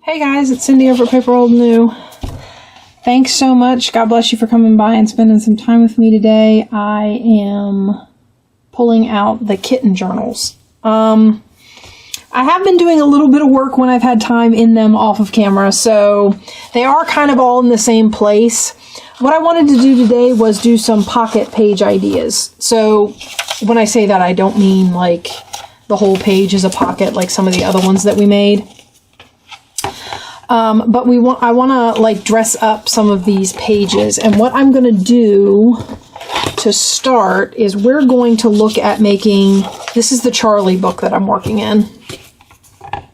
Hey guys, it's Cindy over at paper.old.new. Thanks so much. God bless you for coming by and spending some time with me today. I am pulling out the Kitten journals. I have been doing a little bit of work when I've had time in them off of camera, so they are kind of all in the same place. What I wanted to do today was do some pocket page ideas. So when I say that, I don't mean like the whole page is a pocket like some of the other ones that we made. But I want to like dress up some of these pages, and what I'm going to do to start is we're going to look at making, this is the Charlie book that I'm working in, in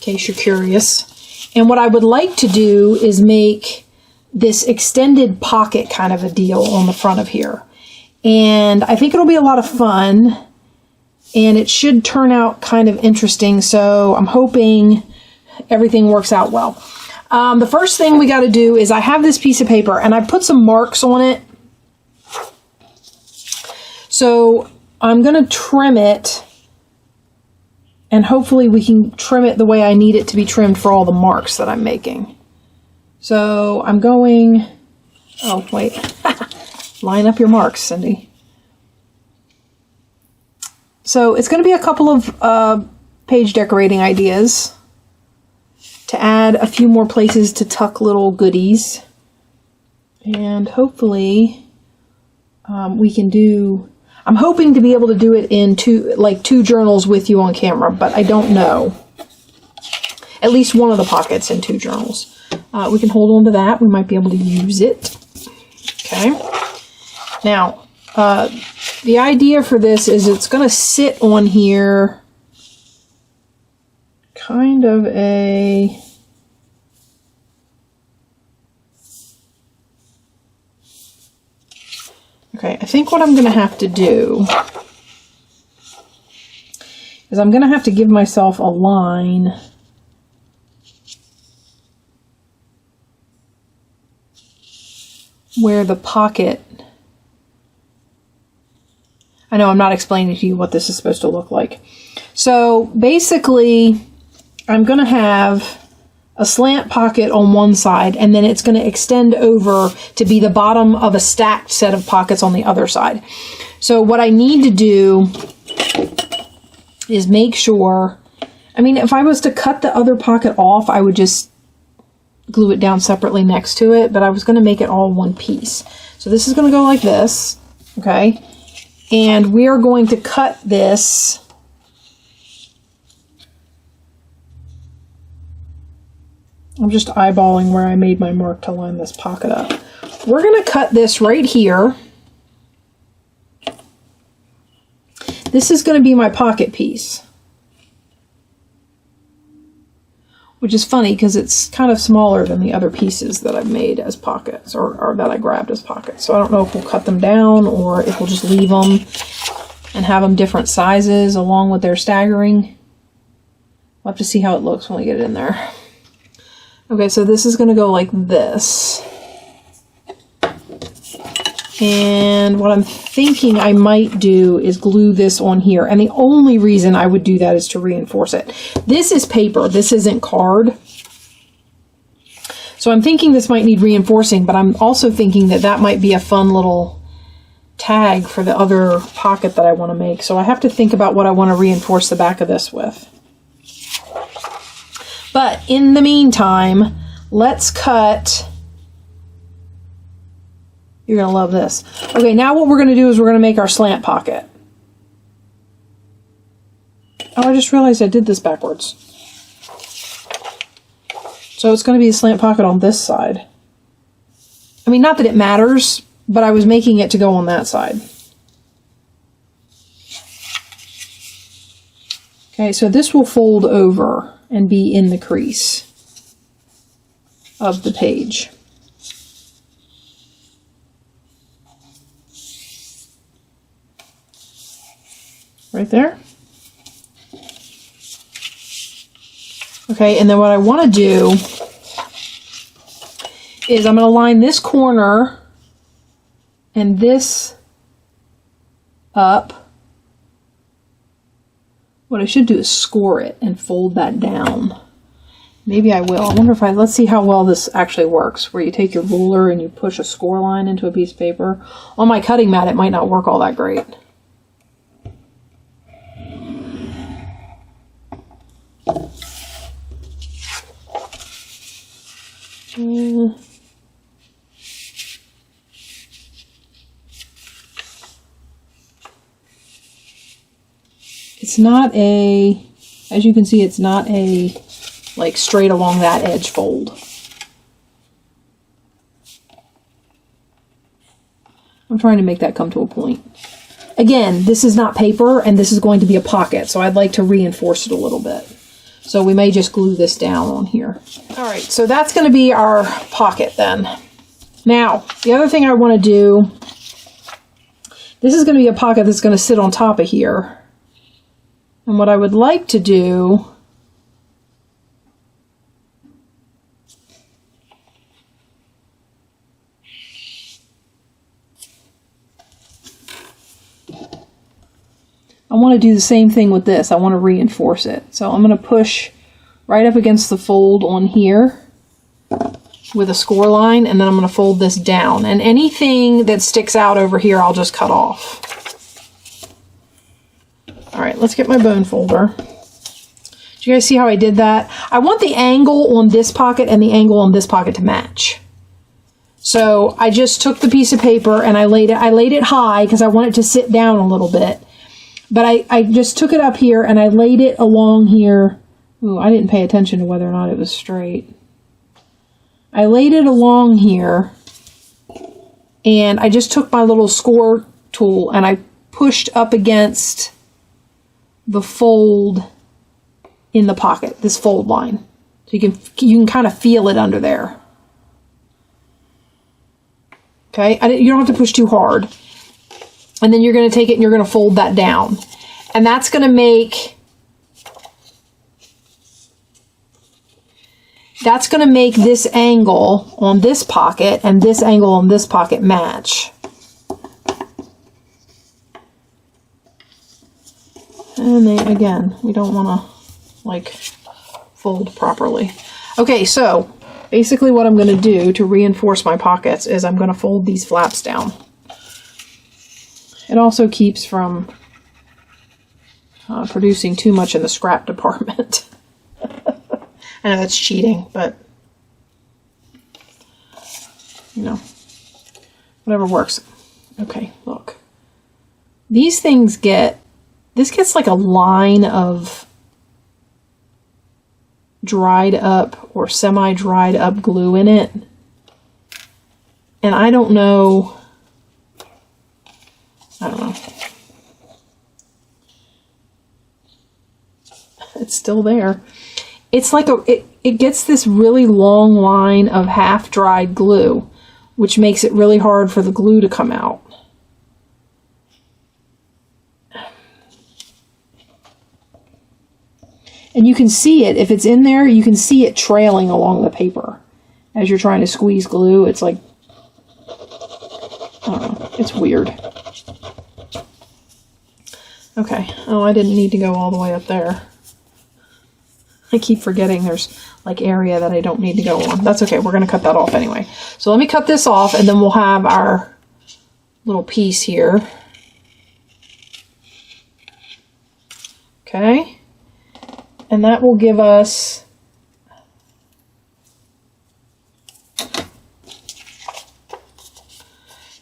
case you're curious. And what I would like to do is make this extended pocket kind of a deal on the front of here. And I think it'll be a lot of fun, and it should turn out kind of interesting, so I'm hoping everything works out well. The first thing we got to do is I have this piece of paper and I put some marks on it. So I'm going to trim it, and hopefully we can trim it the way I need it to be trimmed for all the marks that I'm making. So I'm going, oh wait, line up your marks, Cindy. So it's going to be a couple of page decorating ideas to add a few more places to tuck little goodies, and hopefully we can do, I'm hoping to be able to do it in two journals with you on camera, but I don't know. At least one of the pockets in 2 journals. We can hold on to that. We might be able to use it. Okay. Now, the idea for this is it's going to sit on here kind of a, okay, I think what I'm going to have to do is I'm going to have to give myself a line where the pocket, I know I'm not explaining to you what this is supposed to look like. So basically, I'm going to have a slant pocket on one side, and then it's going to extend over to be the bottom of a stacked set of pockets on the other side. So what I need to do is make sure, I mean, if I was to cut the other pocket off, I would just glue it down separately next to it, but I was going to make it all one piece. So this is going to go like this, okay? And we are going to cut this I'm just eyeballing where I made my mark to line this pocket up. We're going to cut this right here. This is going to be my pocket piece, which is funny because it's kind of smaller than the other pieces that I've made as pockets, or that I grabbed as pockets. So I don't know if we'll cut them down or if we'll just leave them and have them different sizes along with their staggering. We'll have to see how it looks when we get it in there. Okay, so this is going to go like this. And what I'm thinking I might do is glue this on here. And the only reason I would do that is to reinforce it. This is paper. This isn't card. So I'm thinking this might need reinforcing, but I'm also thinking that that might be a fun little tag for the other pocket that I want to make. So I have to think about what I want to reinforce the back of this with. But in the meantime, let's cut. You're going to love this. Okay, now what we're going to do is we're going to make our slant pocket. Oh, I just realized I did this backwards. So it's going to be a slant pocket on this side. I mean, not that it matters, but I was making it to go on that side. Okay, so this will fold over and be in the crease of the page. Right there. Okay, and then what I want to do is I'm going to line this corner and this up. What I should do is score it and fold that down. Maybe I will. I wonder if let's see how well this actually works, where you take your ruler and you push a score line into a piece of paper. On my cutting mat, it might not work all that great. It's not as you can see, it's not like straight along that edge fold. I'm trying to make that come to a point. Again, this is not paper and this is going to be a pocket, so I'd like to reinforce it a little bit. So we may just glue this down on here. All right, so that's going to be our pocket then. Now, the other thing I want to do, this is going to be a pocket that's going to sit on top of here. And what I would like to do I want to do the same thing with this. I want to reinforce it. So I'm going to push right up against the fold on here with a score line, and then I'm going to fold this down. And anything that sticks out over here, I'll just cut off. All right, let's get my bone folder. Do you guys see how I did that? I want the angle on this pocket and the angle on this pocket to match. So I just took the piece of paper and I laid it high because I want it to sit down a little bit. But I just took it up here and I laid it along here. Ooh, I didn't pay attention to whether or not it was straight. I laid it along here and I just took my little score tool and I pushed up against the fold in the pocket, this fold line. So you can kind of feel it under there. Okay, you don't have to push too hard. And then you're going to take it and you're going to fold that down. And that's going to make this angle on this pocket and this angle on this pocket match. And then again, we don't want to like fold properly. Okay, so basically what I'm going to do to reinforce my pockets is I'm going to fold these flaps down. It also keeps from producing too much in the scrap department. I know that's cheating, but you know, whatever works. Okay, look. These things this gets like a line of dried up or semi-dried up glue in it. And I don't know. It's still there. It's like it gets this really long line of half-dried glue, which makes it really hard for the glue to come out. And you can see it, if it's in there, you can see it trailing along the paper. As you're trying to squeeze glue, it's like, I don't know, it's weird. Okay, oh, I didn't need to go all the way up there. I keep forgetting there's like area that I don't need to go on. That's okay, we're going to cut that off anyway. So let me cut this off and then we'll have our little piece here. Okay. And that will give us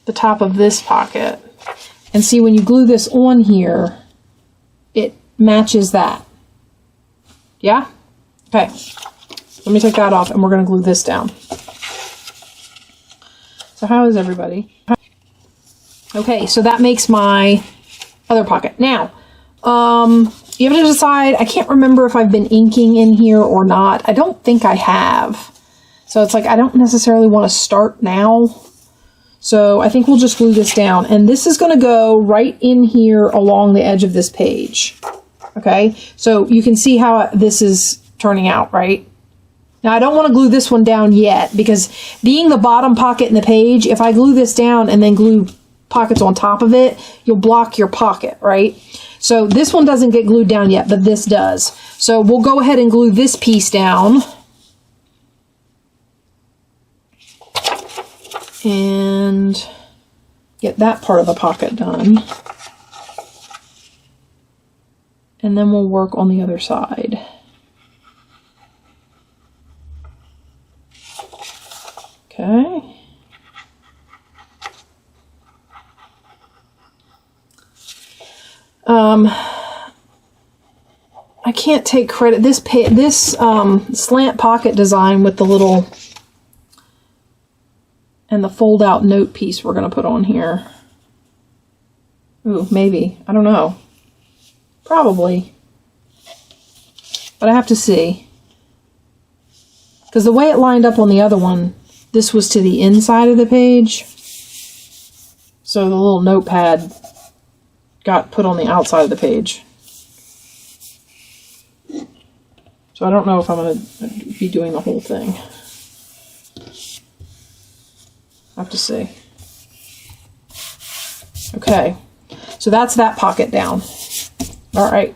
the top of this pocket. And see, when you glue this on here, it matches that. Yeah? Okay. Let me take that off and we're going to glue this down. So how is everybody? Okay, so that makes my other pocket. Now, you have to decide, I can't remember if I've been inking in here or not. I don't think I have. So it's like, I don't necessarily want to start now. So I think we'll just glue this down. And this is going to go right in here along the edge of this page. Okay, so you can see how this is turning out, right? Now I don't want to glue this one down yet because being the bottom pocket in the page, if I glue this down and then glue pockets on top of it, you'll block your pocket, right? So this one doesn't get glued down yet, but this does. So we'll go ahead and glue this piece down and get that part of the pocket done. And then we'll work on the other side. Okay. I can't take credit. This slant pocket design with the little and the fold out note piece we're going to put on here. Ooh, maybe. I don't know. Probably. But I have to see. Because the way it lined up on the other one, this was to the inside of the page. So the little notepad got put on the outside of the page. So I don't know if I'm going to be doing the whole thing. I have to see. Okay, so that's that pocket down. All right.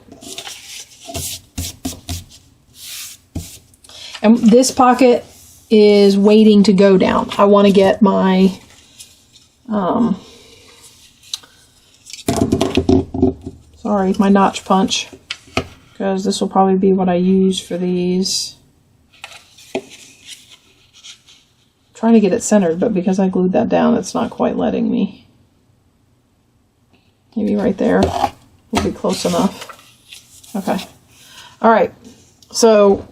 And this pocket is waiting to go down. I want to get my my notch punch, because this will probably be what I use for these. Trying to get it centered, but because I glued that down, it's not quite letting me. Maybe right there will be close enough. Okay. All right. So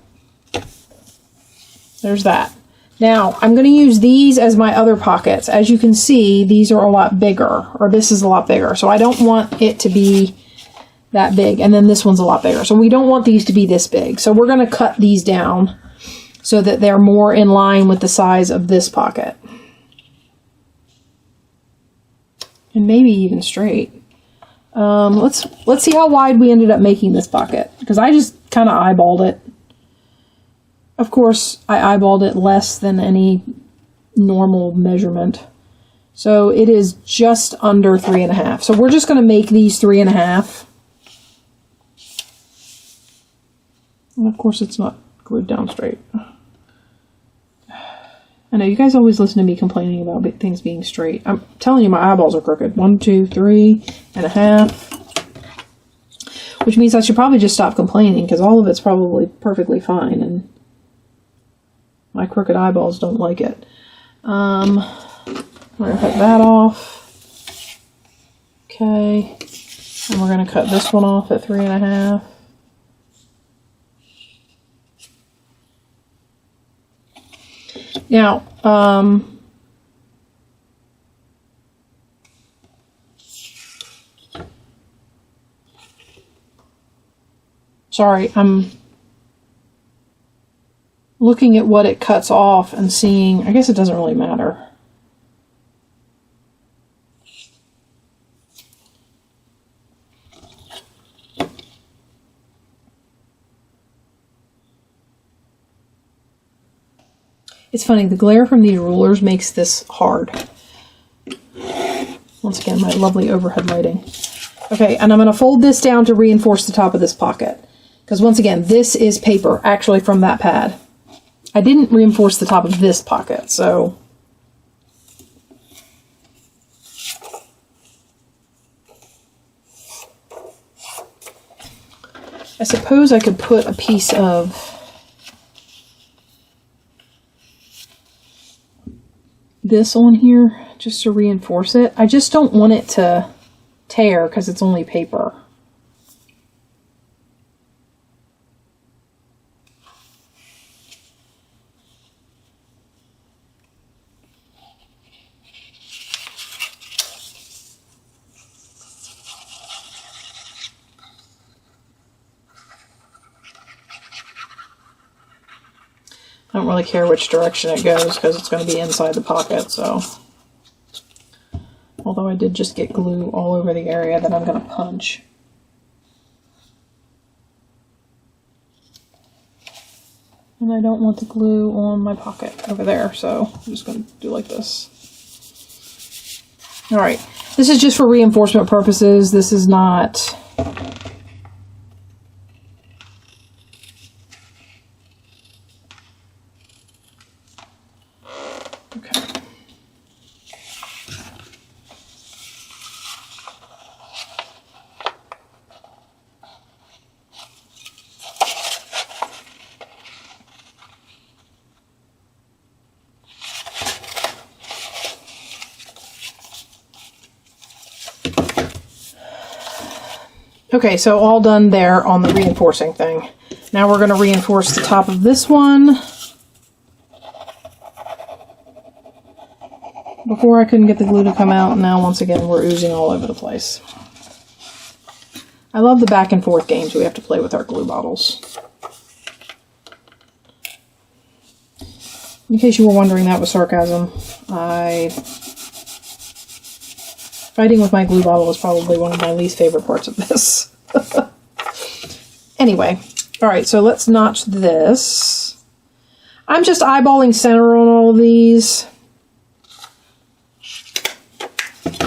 there's that. Now I'm going to use these as my other pockets. As you can see, these are a lot bigger, or this is a lot bigger. So I don't want it to be that big. And then this one's a lot bigger. So we don't want these to be this big. So we're going to cut these down so that they're more in line with the size of this pocket. And maybe even straight. Let's see how wide we ended up making this pocket, because I just kind of eyeballed it. Of course, I eyeballed it less than any normal measurement. So it is just under 3.5. So we're just going to make these 3.5. And of course it's not glued down straight. I know you guys always listen to me complaining about things being straight. I'm telling you, my eyeballs are crooked. 1, 2, 3.5. Which means I should probably just stop complaining, because all of it's probably perfectly fine, and my crooked eyeballs don't like it. I'm going to cut that off. Okay. And we're going to cut this one off at 3.5. Now, sorry, I'm looking at what it cuts off and seeing, I guess it doesn't really matter. It's funny, the glare from these rulers makes this hard. Once again, my lovely overhead lighting. Okay, and I'm going to fold this down to reinforce the top of this pocket. Because once again, this is paper, actually from that pad. I didn't reinforce the top of this pocket, so... I suppose I could put a piece of this on here just to reinforce it. I just don't want it to tear because it's only paper. I don't really care which direction it goes because it's going to be inside the pocket, so. Although I did just get glue all over the area that I'm going to punch. And I don't want the glue on my pocket over there, so I'm just going to do like this. Alright, this is just for reinforcement purposes. This is not... Okay. Okay, so all done there on the reinforcing thing. Now we're going to reinforce the top of this one. Before I couldn't get the glue to come out, now once again we're oozing all over the place. I love the back and forth games we have to play with our glue bottles. In case you were wondering, that was sarcasm. Fighting with my glue bottle is probably one of my least favorite parts of this. Anyway, alright, so let's notch this. I'm just eyeballing center on all of these.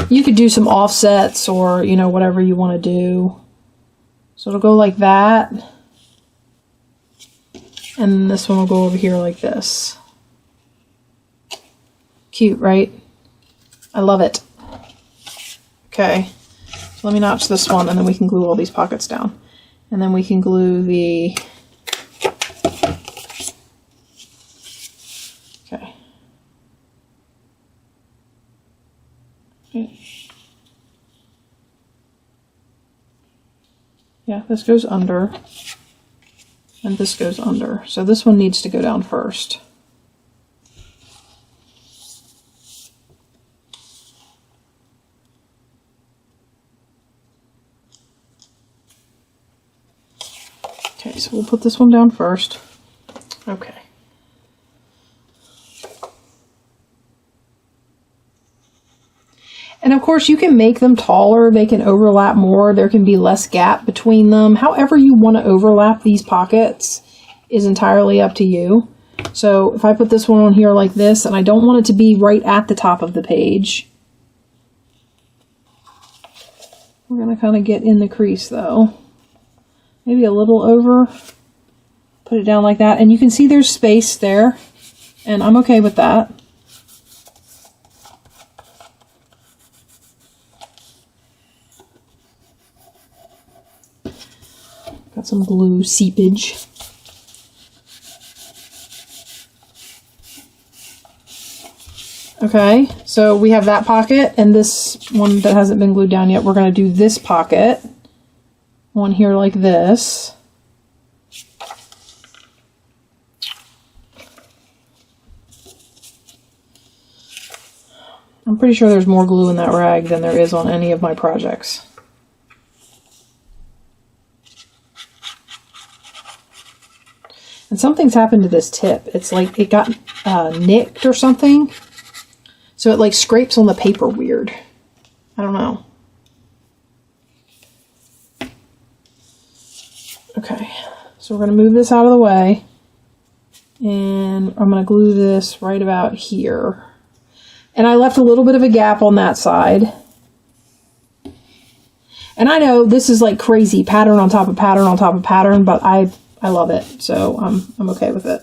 You could do some offsets or, you know, whatever you want to do. So it'll go like that. And this one will go over here like this. Cute, right? I love it. Okay, so let me notch this one and then we can glue all these pockets down. And then we can glue the... Okay. Yeah, this goes under. And this goes under. So this one needs to go down first. Okay, so we'll put this one down first. Okay. And of course you can make them taller, they can overlap more, there can be less gap between them. However you want to overlap these pockets is entirely up to you. So if I put this one on here like this, and I don't want it to be right at the top of the page. We're going to kind of get in the crease though. Maybe a little over. Put it down like that. And you can see there's space there. And I'm okay with that. Got some glue seepage. Okay, so we have that pocket and this one that hasn't been glued down yet. We're going to do this pocket. One here like this. I'm pretty sure there's more glue in that rag than there is on any of my projects. And something's happened to this tip. It's like it got nicked or something. So it like scrapes on the paper weird. I don't know. Okay, so we're going to move this out of the way. And I'm going to glue this right about here. And I left a little bit of a gap on that side. And I know this is like crazy, pattern on top of pattern on top of pattern, but I love it, so I'm okay with it.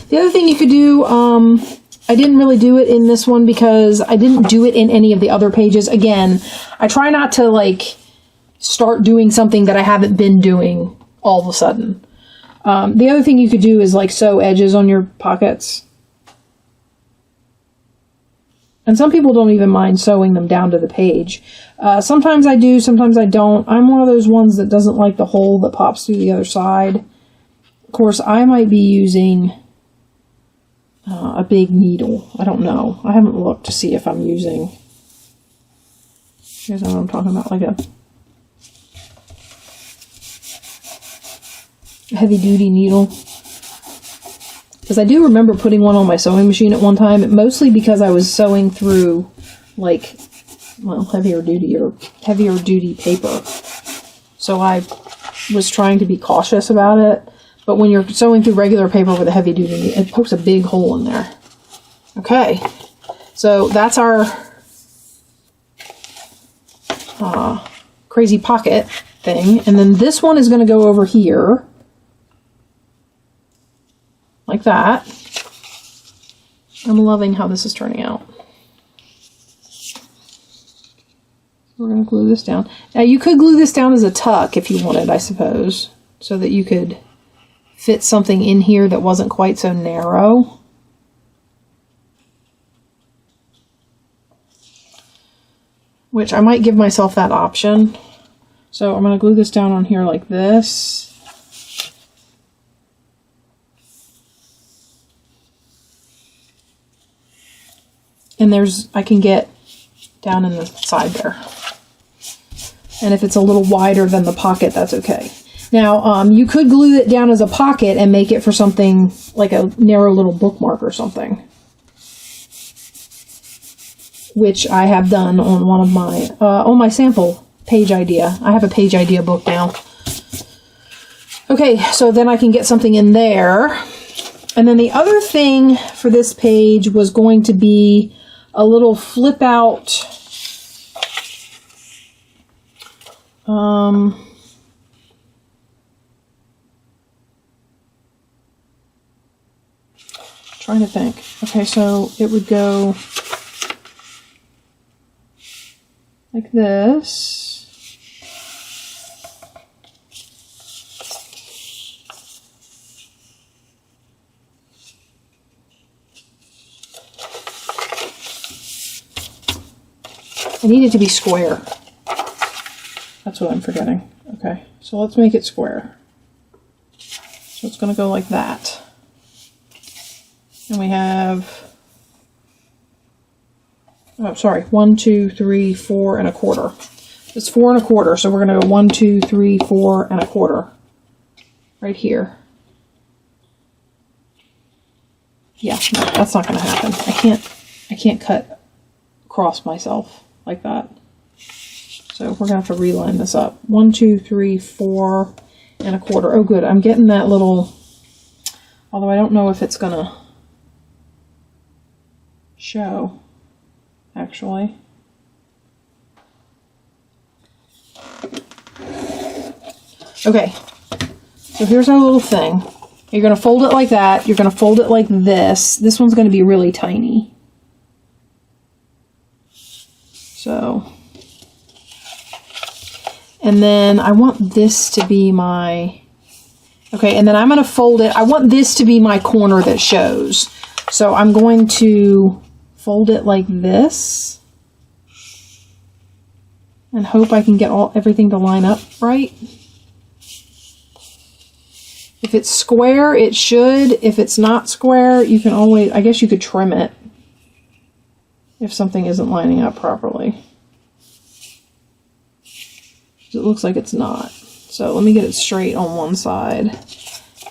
The other thing you could do, I didn't really do it in this one because I didn't do it in any of the other pages. Again, I try not to like start doing something that I haven't been doing all of a sudden. The other thing you could do is like sew edges on your pockets. And some people don't even mind sewing them down to the page. Sometimes I do, sometimes I don't. I'm one of those ones that doesn't like the hole that pops through the other side. Of course, I might be using a big needle. I don't know. I haven't looked to see if I'm using... Here's what I'm talking about, like a heavy-duty needle. Because I do remember putting one on my sewing machine at one time, mostly because I was sewing through, like, well, heavier duty paper. So I was trying to be cautious about it. But when you're sewing through regular paper with a heavy duty, it pokes a big hole in there. Okay, so that's our crazy pocket thing. And then this one is going to go over here. Like that. I'm loving how this is turning out. We're going to glue this down. Now you could glue this down as a tuck if you wanted, I suppose. So that you could fit something in here that wasn't quite so narrow. which I might give myself that option. So I'm going to glue this down on here like this. And I can get down in the side there. And if it's a little wider than the pocket, that's okay. Now, you could glue it down as a pocket and make it for something like a narrow little bookmark or something. Which I have done on one of my, on my sample page idea. I have a page idea book now. Okay, so then I can get something in there. And then the other thing for this page was going to be a little flip out trying to think. Okay, so it would go like this. I need it to be square. That's what I'm forgetting. Okay, so let's make it square. So it's going to go like that. And we have, oh, sorry, 1, 2, 3, 4 and a quarter. It's 4 and a quarter, so we're going to go 1, 2, 3, 4 and a quarter. Right here. Yeah, no, that's not going to happen. I can't cut across myself like that. So we're going to have to reline this up. 1, 2, 3, 4 and a quarter. Oh, good. I'm getting that little, although I don't know if it's going to show, actually. Okay. So here's our little thing. You're going to fold it like that. You're going to fold it like this. This one's going to be really tiny. So, and then I want this to be my, okay, and then I'm going to fold it. I want this to be my corner that shows. So I'm going to fold it like this and hope I can get everything to line up right. If it's square, it should. If it's not square, you can always, I guess you could trim it if something isn't lining up properly. It looks like it's not. So let me get it straight on one side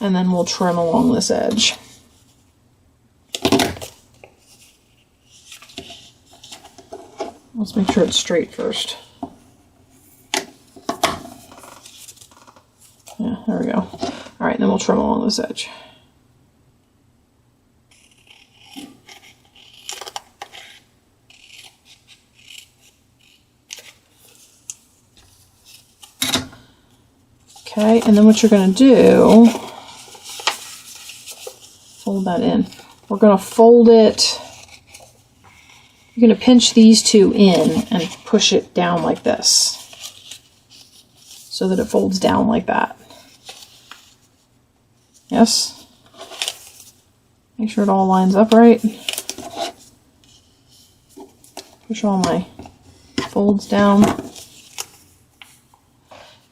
and then we'll trim along this edge. Let's make sure it's straight first. Yeah, there we go. All right, then we'll trim along this edge. Okay, and then what you're going to do, fold that in. We're going to fold it, you're going to pinch these two in and push it down like this so that it folds down like that. Yes? Make sure it all lines up right. Push all my folds down.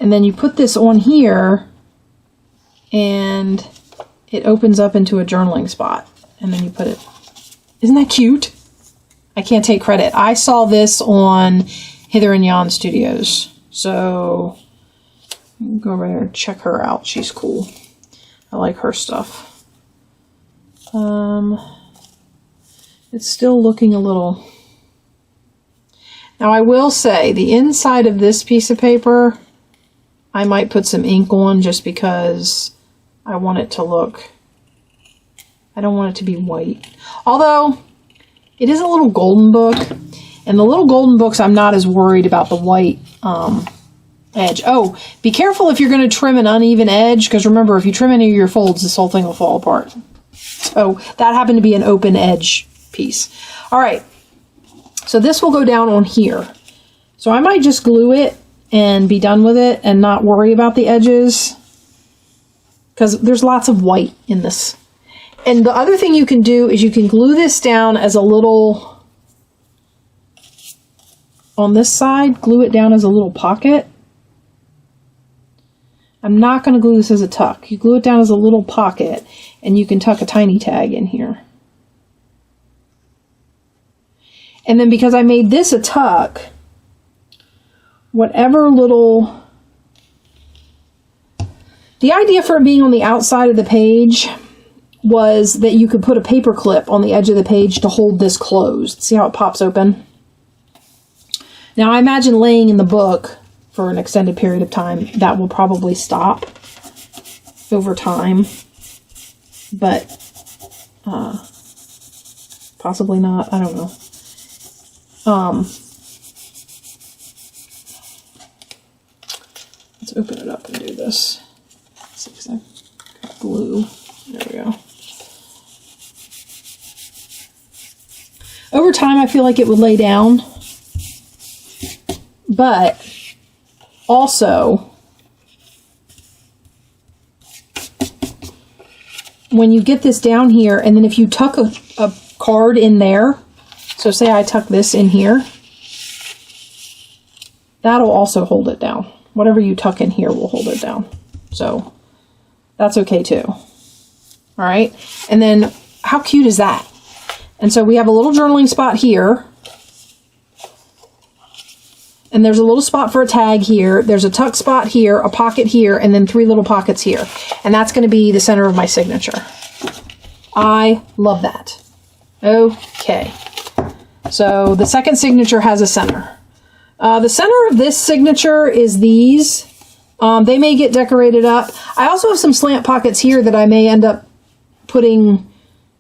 And then you put this on here and it opens up into a journaling spot. And then you put it, isn't that cute? I can't take credit. I saw this on Hither and Yon Studios. So go over there and check her out. She's cool. I like her stuff. It's still looking a little... Now I will say the inside of this piece of paper, I might put some ink on just because I want it to look, I don't want it to be white. Although, it is a little golden book, and the little golden books I'm not as worried about the white edge. Oh, be careful if you're going to trim an uneven edge, because remember, if you trim any of your folds, this whole thing will fall apart. So, that happened to be an open edge piece. Alright, so this will go down on here. So I might just glue it and be done with it and not worry about the edges because there's lots of white in this. And the other thing you can do is you can glue this down as a little on this side, glue it down as a little pocket. I'm not going to glue this as a tuck. You glue it down as a little pocket, and you can tuck a tiny tag in here. And then because I made this a tuck, whatever little... The idea for it being on the outside of the page was that you could put a paper clip on the edge of the page to hold this closed. See how it pops open? Now I imagine laying in the book for an extended period of time, that will probably stop over time, but possibly not, I don't know. Let's open it up and do this. Let's see, 'cause I've got glue. There we go. Over time, I feel like it would lay down, but also, when you get this down here, and then if you tuck a card in there, so say I tuck this in here, that'll also hold it down. Whatever you tuck in here will hold it down. So that's okay too. All right. And then how cute is that? And so we have a little journaling spot here. And there's a little spot for a tag here. There's a tuck spot here, a pocket here, and then 3 little pockets here. And that's going to be the center of my signature. I love that. Okay. So the second signature has a center. The center of this signature is these. They may get decorated up. I also have some slant pockets here that I may end up putting,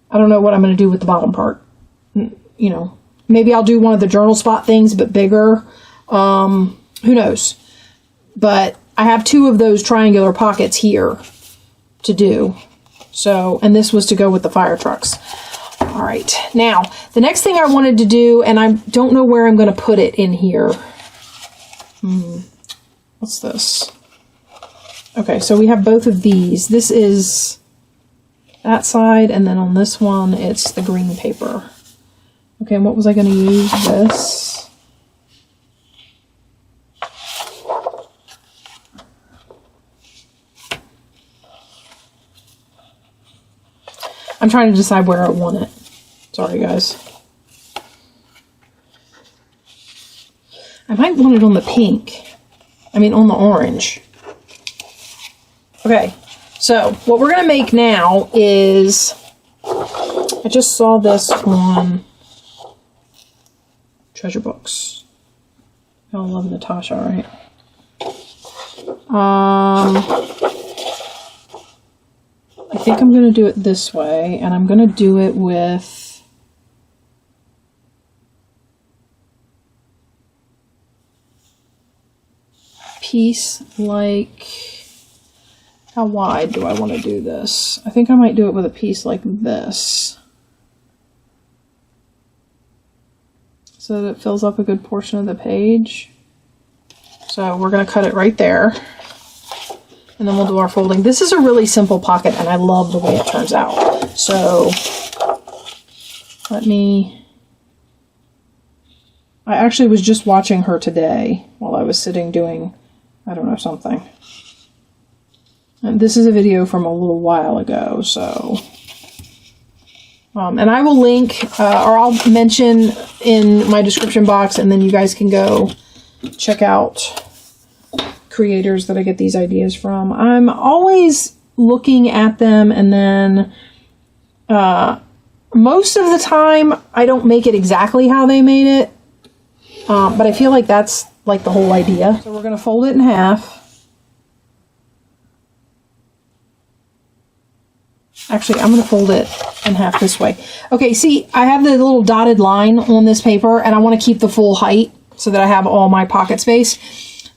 I don't know what I'm going to do with the bottom part. You know, maybe I'll do one of the journal spot things, but bigger. Who knows? But I have 2 of those triangular pockets here to do. So, and this was to go with the fire trucks. All right. Now, the next thing I wanted to do, and I don't know where I'm going to put it in here. What's this? Okay, so we have both of these. This is that side, and then on this one, it's the green paper. Okay, and what was I going to use? This. I'm trying to decide where I want it. Sorry, guys. I might want it on the pink. I mean, on the orange. Okay, so what we're going to make now is... I just saw this on Treasure Books. Y'all love Natasha, right? I think I'm going to do it this way, and I'm going to do it with a piece like, how wide do I want to do this? I think I might do it with a piece like this, so that it fills up a good portion of the page. So we're going to cut it right there. And then we'll do our folding. This is a really simple pocket, and I love the way it turns out. So, I actually was just watching her today while I was sitting doing, I don't know, something. And this is a video from a little while ago, so. And I will link, or I'll mention in my description box, and then you guys can go check out creators that I get these ideas from. I'm always looking at them, and then most of the time I don't make it exactly how they made it, but I feel like that's like the whole idea. So we're going to fold it in half. Actually, I'm going to fold it in half this way. Okay, see, I have the little dotted line on this paper, and I want to keep the full height so that I have all my pocket space.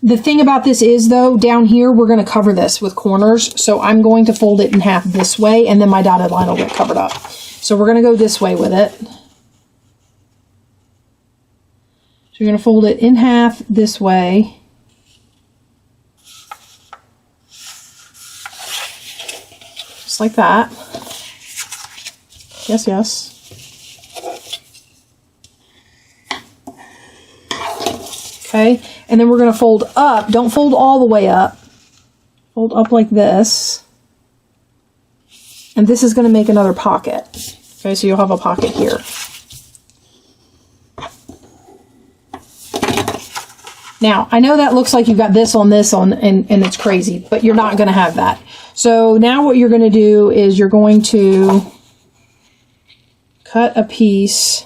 The thing about this is, though, down here, we're going to cover this with corners. So I'm going to fold it in half this way, and then my dotted line will get covered up. So we're going to go this way with it. So you're going to fold it in half this way. Just like that. Yes, yes. Okay, and then we're going to fold up. Don't fold all the way up. Fold up like this. And this is going to make another pocket. Okay, so you'll have a pocket here. Now, I know that looks like you've got this on, and it's crazy, but you're not going to have that. So now what you're going to do is you're going to cut a piece.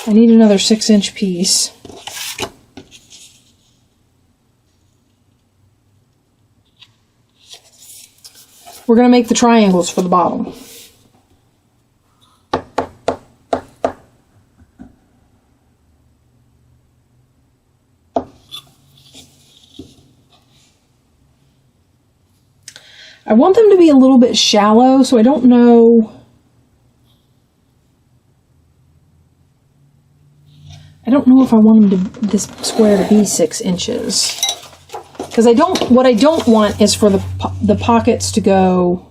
I need another 6-inch piece. We're going to make the triangles for the bottom. I want them to be a little bit shallow, so I don't know. I don't know if I want them to, this square to be 6 inches. Because what I don't want is for the pockets to go.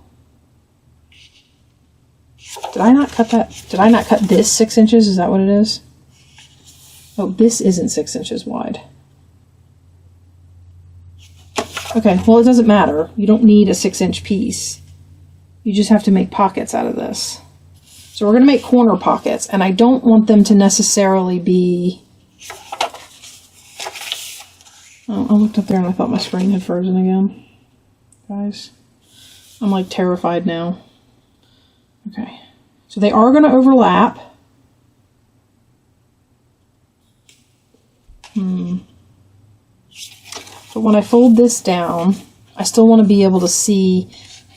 Did I not cut that? Did I not cut this 6 inches? Is that what it is? Oh, this isn't 6 inches wide. Okay, well, it doesn't matter. You don't need a 6-inch piece. You just have to make pockets out of this. So we're going to make corner pockets, and I don't want them to necessarily be... Oh, I looked up there and I thought my screen had frozen again. Guys, I'm like terrified now. Okay, so they are going to overlap. But when I fold this down, I still want to be able to see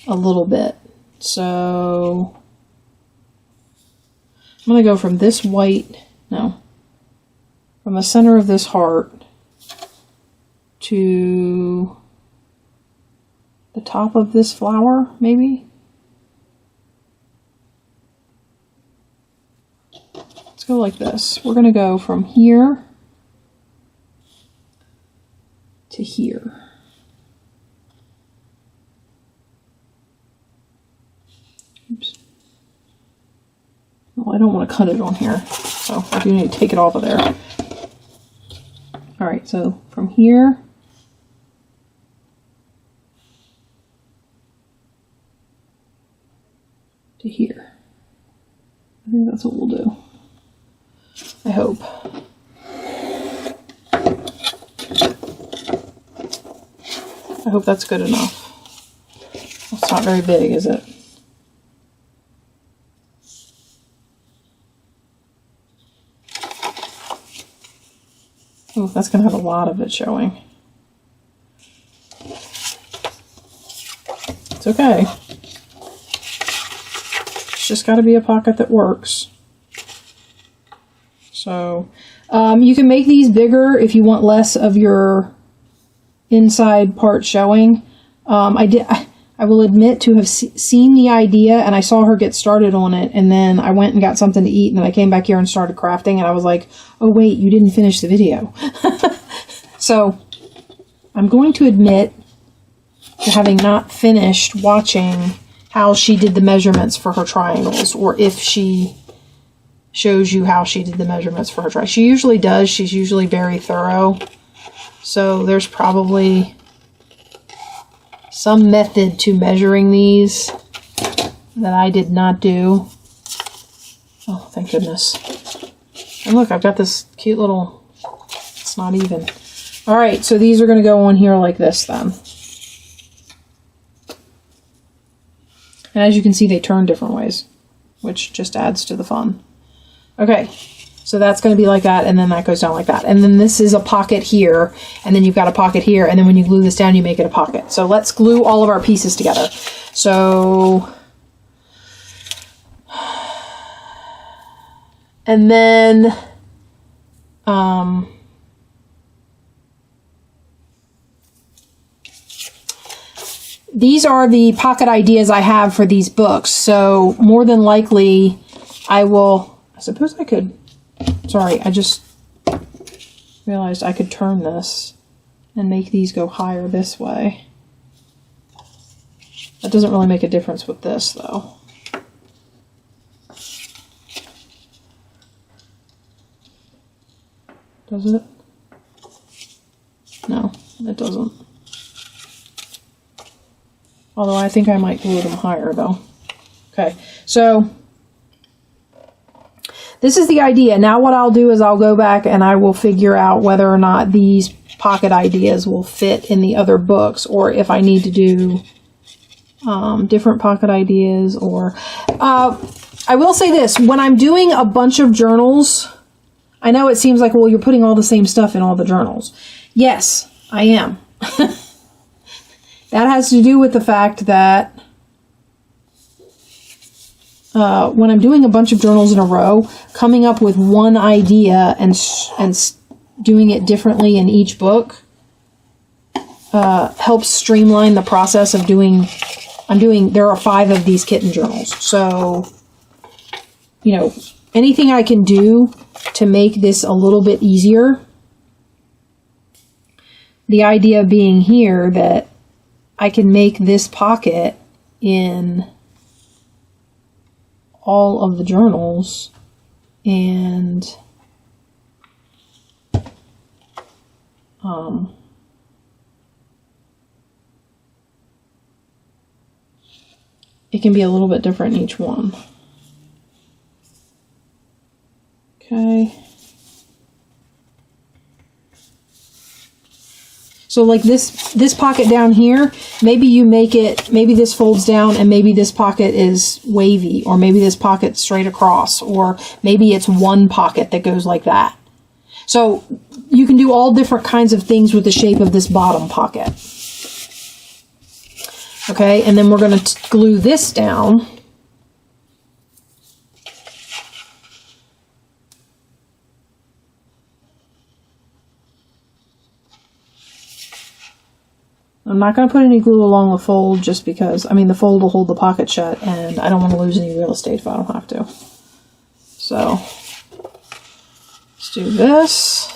a little bit. So I'm going to go from this white, no, from the center of this heart to the top of this flower, maybe. Let's go like this. We're going to go from here to here. Oops. Well, I don't want to cut it on here, so I do need to take it off of there. All right, so from here to here. I think that's what we'll do. I hope. I hope that's good enough. It's not very big, is it? Oh, that's going to have a lot of it showing. It's okay. It's just got to be a pocket that works. So, you can make these bigger if you want less of your inside part showing. I will admit to have seen the idea, and I saw her get started on it, and then I went and got something to eat, and then I came back here and started crafting, and I was like, oh wait, you didn't finish the video. So I'm going to admit to having not finished watching how she did the measurements for her triangles, or if she shows you how she did the measurements for her triangles. She usually does. She's usually very thorough. So there's probably some method to measuring these that I did not do. Oh, thank goodness. And look, I've got this cute little, it's not even. All right, so these are going to go on here like this then. And as you can see, they turn different ways, which just adds to the fun. Okay, so that's going to be like that, and then that goes down like that. And then this is a pocket here, and then you've got a pocket here, and then when you glue this down, you make it a pocket. So let's glue all of our pieces together. So, and then, these are the pocket ideas I have for these books. So more than likely, I suppose I could, sorry, I just realized I could turn this and make these go higher this way. That doesn't really make a difference with this though. Does it? No, it doesn't. Although I think I might glue them higher though. Okay, so this is the idea. Now what I'll do is I'll go back and I will figure out whether or not these pocket ideas will fit in the other books, or if I need to do different pocket ideas. Or I will say this, when I'm doing a bunch of journals, I know it seems like, well, you're putting all the same stuff in all the journals. Yes, I am. That has to do with the fact that when I'm doing a bunch of journals in a row, coming up with one idea and doing it differently in each book helps streamline the process of doing. There are 5 of these kitten journals, so you know, anything I can do to make this a little bit easier. The idea being here that I can make this pocket in all of the journals, and it can be a little bit different in each one. Okay. So like this pocket down here, maybe you make it, maybe this folds down and maybe this pocket is wavy, or maybe this pocket's straight across, or maybe it's one pocket that goes like that. So you can do all different kinds of things with the shape of this bottom pocket. Okay, and then we're going to glue this down. I'm not going to put any glue along the fold just because, I mean, the fold will hold the pocket shut and I don't want to lose any real estate if I don't have to. So, let's do this.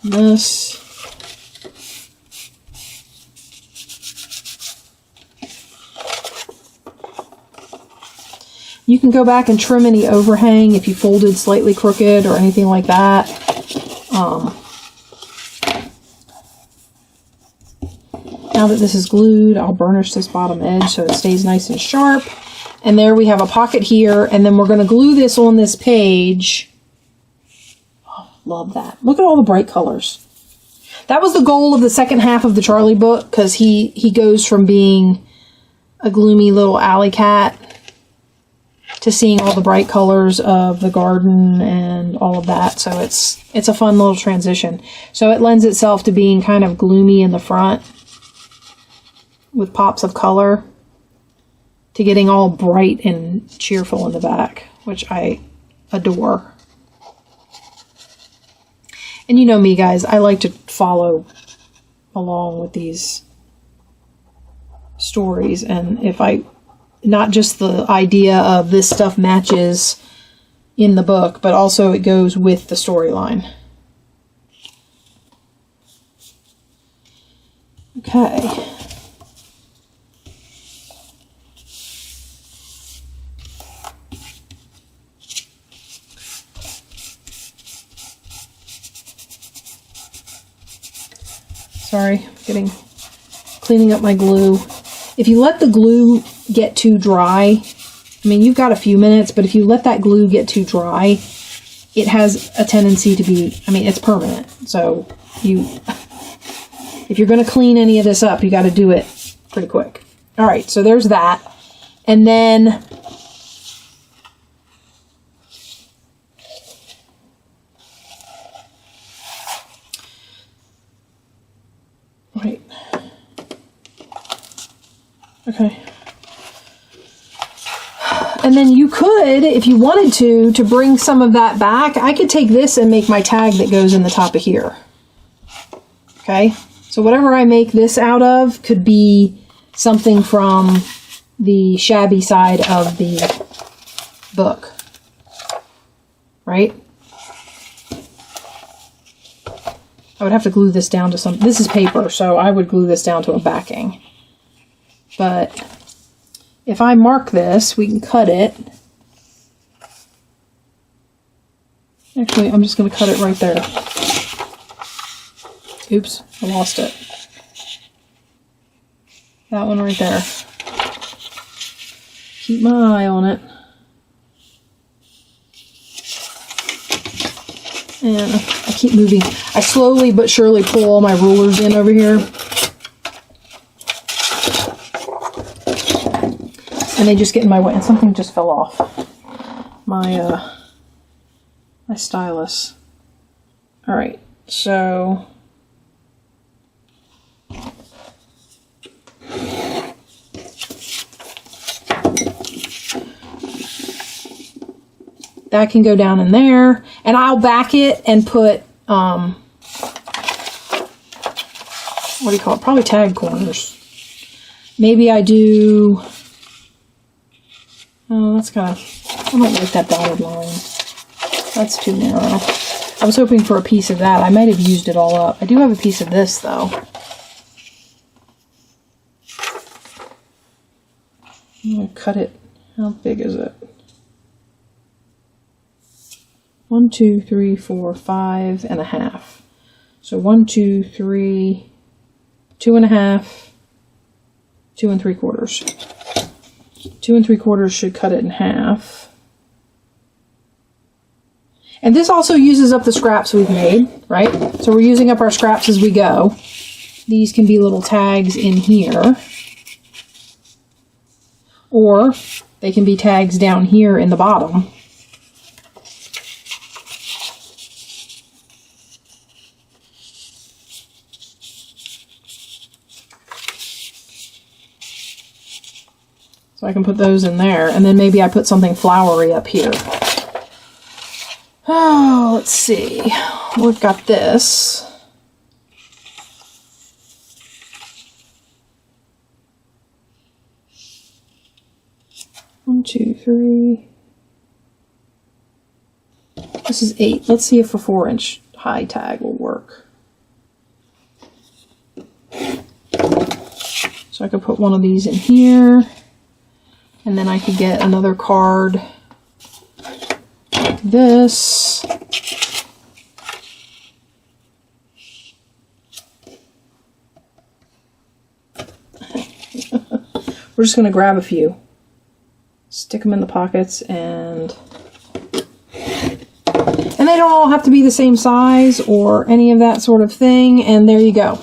This. You can go back and trim any overhang if you folded slightly crooked or anything like that. Now that this is glued, I'll burnish this bottom edge so it stays nice and sharp. And there we have a pocket here, and then we're going to glue this on this page. Oh, love that. Look at all the bright colors. That was the goal of the second half of the Charlie book, because he goes from being a gloomy little alley cat to seeing all the bright colors of the garden and all of that. So it's a fun little transition. So it lends itself to being kind of gloomy in the front with pops of color, to getting all bright and cheerful in the back, which I adore. And you know me, guys, I like to follow along with these stories, and if not just the idea of this stuff matches in the book, but also it goes with the storyline. Okay. Sorry, cleaning up my glue. If you let the glue get too dry, I mean, you've got a few minutes, but if you let that glue get too dry, it has a tendency to be, I mean, it's permanent. So if you're going to clean any of this up, you got to do it pretty quick. All right, so there's that. And then right. Okay. And then you could, if you wanted to bring some of that back, I could take this and make my tag that goes in the top of here. Okay? So whatever I make this out of could be something from the shabby side of the book. Right? I would have to glue this down to some, this is paper, so I would glue this down to a backing. But if I mark this, we can cut it. Actually, Actually, I'm just going to cut it right there. Oops, I lost it. That one right there. Keep my eye on it. And I keep moving. I slowly but surely pull all my rulers in over here. And they just get in my way. And something just fell off. My stylus. Alright, so... that can go down in there, and I'll back it and put, what do you call it? Probably tag corners. Maybe I do, oh, that's kind of, I don't like that dotted line. That's too narrow. I was hoping for a piece of that. I might have used it all up. I do have a piece of this, though. I'm going to cut it. How big is it? 1, 2, 3, 4, 5 and a half. So 1, 2, 3, 2 and a half, 2 and 3/4. 2 3/4 should cut it in half. And this also uses up the scraps we've made, right? So we're using up our scraps as we go. These can be little tags in here. Or they can be tags down here in the bottom. So I can put those in there, and then maybe I put something flowery up here. Oh, let's see. We've got this. One, 2, 3. This is 8. Let's see if a 4-inch high tag will work. So I could put one of these in here. And then I could get another card like this. We're just going to grab a few, stick them in the pockets, and they don't all have to be the same size or any of that sort of thing. And there you go.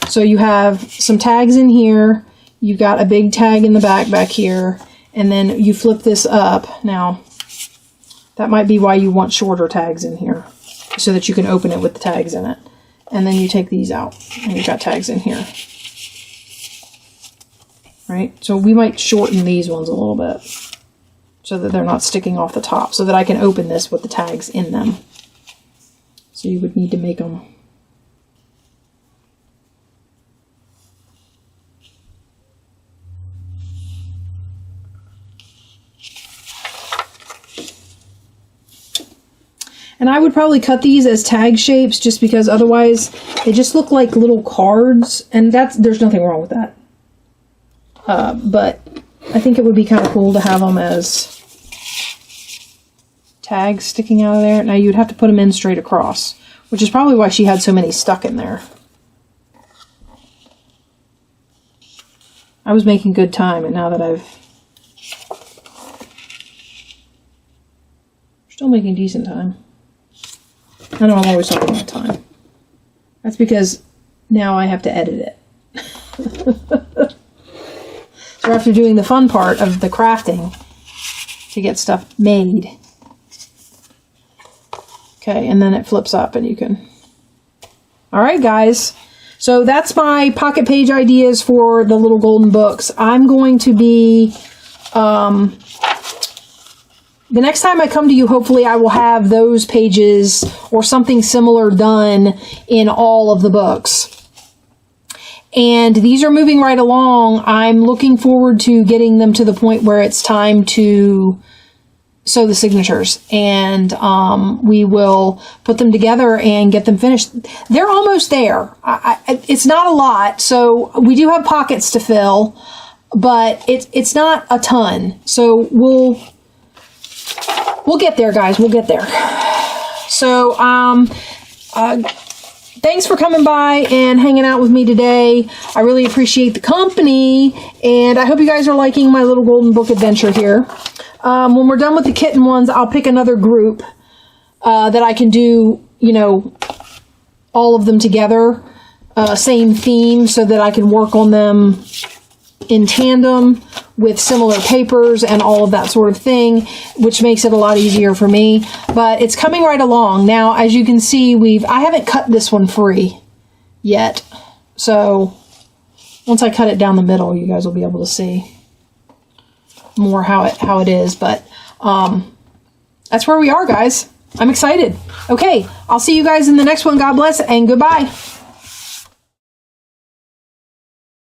So you have some tags in here. You've got a big tag in the back here, and then you flip this up. Now, that might be why you want shorter tags in here, so that you can open it with the tags in it. And then you take these out, and you've got tags in here. Right? So we might shorten these ones a little bit, so that they're not sticking off the top, so that I can open this with the tags in them. So you would need to make them And I would probably cut these as tag shapes, just because otherwise they just look like little cards, and there's nothing wrong with that. But I think it would be kind of cool to have them as tags sticking out of there. Now you'd have to put them in straight across, which is probably why she had so many stuck in there. I was making good time, and now that I'm still making decent time. I know I'm always talking about time. That's because now I have to edit it. So after doing the fun part of the crafting to get stuff made. Okay, and then it flips up and you can... Alright guys, so that's my pocket page ideas for the little golden books. I'm going to be... the next time I come to you, hopefully I will have those pages or something similar done in all of the books. And these are moving right along. I'm looking forward to getting them to the point where it's time to sew the signatures. And we will put them together and get them finished. They're almost there. It's not a lot, so we do have pockets to fill, but it's not a ton. So we'll get there, guys. We'll get there. So, thanks for coming by and hanging out with me today. I really appreciate the company, and I hope you guys are liking my little golden book adventure here. When we're done with the kitten ones, I'll pick another group that I can do, you know, all of them together, same theme, so that I can work on them in tandem with similar papers and all of that sort of thing, which makes it a lot easier for me. But it's coming right along. Now, as you can see, I haven't cut this one free yet. So once I cut it down the middle, you guys will be able to see more how it is. But that's where we are, guys. I'm excited. Okay, I'll see you guys in the next one. God bless and goodbye.